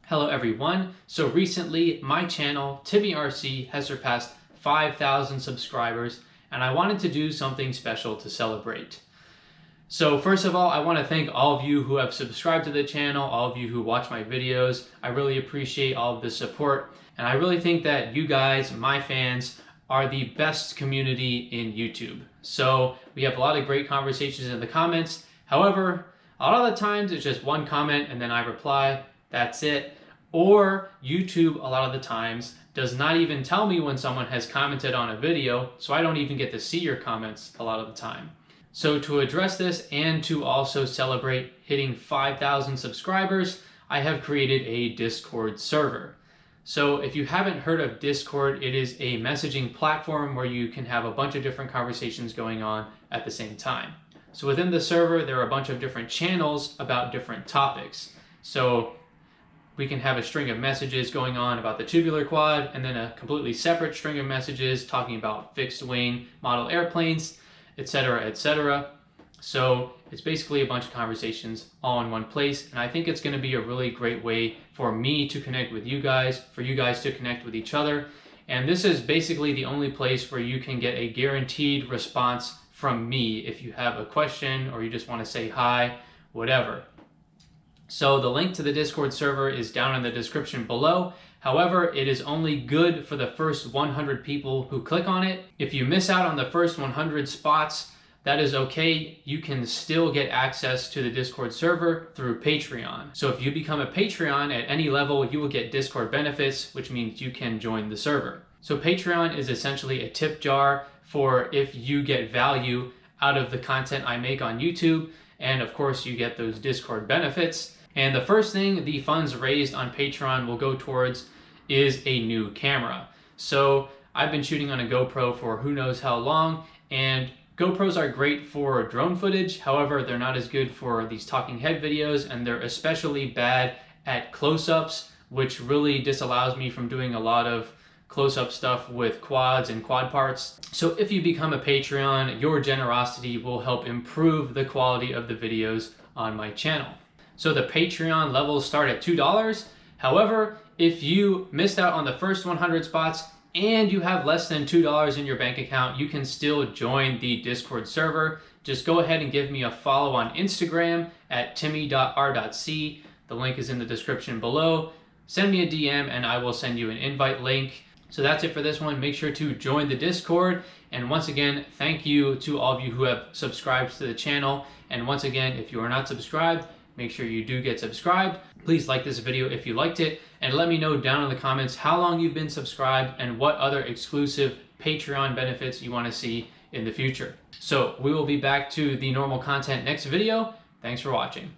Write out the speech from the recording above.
Hello everyone. So recently my channel TimmyRC has surpassed 5,000 subscribers and I wanted to do something special to celebrate. So first of all, I want to thank all of you who have subscribed to the channel, all of you who watch my videos. I really appreciate all of the support and I really think that you guys, my fans, are the best community in YouTube. So we have a lot of great conversations in the comments. However, a lot of the times it's just one comment and then I reply. That's it. Or YouTube, a lot of the times, does not even tell me when someone has commented on a video, so I don't even get to see your comments a lot of the time. So to address this and to also celebrate hitting 5,000 subscribers, I have created a Discord server. So if you haven't heard of Discord, it is a messaging platform where you can have a bunch of different conversations going on at the same time. So within the server, there are a bunch of different channels about different topics. So we can have a string of messages going on about the tubular quad and then a completely separate string of messages talking about fixed wing model airplanes, etc., etc. So it's basically a bunch of conversations all in one place, and I think it's going to be a really great way for me to connect with you guys, for you guys to connect with each other. And this is basically the only place where you can get a guaranteed response from me if you have a question or you just want to say hi, whatever. So the link to the Discord server is down in the description below. However, it is only good for the first 100 people who click on it. If you miss out on the first 100 spots, that is okay. You can still get access to the Discord server through Patreon. So if you become a Patreon at any level, you will get Discord benefits, which means you can join the server. So Patreon is essentially a tip jar for if you get value out of the content I make on YouTube. And of course, you get those Discord benefits. And the first thing the funds raised on Patreon will go towards is a new camera. So I've been shooting on a GoPro for who knows how long, and GoPros are great for drone footage. However, they're not as good for these talking head videos, and they're especially bad at close-ups, which really disallows me from doing a lot of close-up stuff with quads and quad parts. So if you become a Patreon, your generosity will help improve the quality of the videos on my channel. So the Patreon levels start at $2. However, if you missed out on the first 100 spots and you have less than $2 in your bank account, you can still join the Discord server. Just go ahead and give me a follow on Instagram at timmy.r.c. The link is in the description below. Send me a DM and I will send you an invite link. So that's it for this one. Make sure to join the Discord. And once again, thank you to all of you who have subscribed to the channel. And once again, if you are not subscribed, make sure you do get subscribed. Please like this video if you liked it, and let me know down in the comments how long you've been subscribed and what other exclusive Patreon benefits you want to see in the future. So we will be back to the normal content next video. Thanks for watching.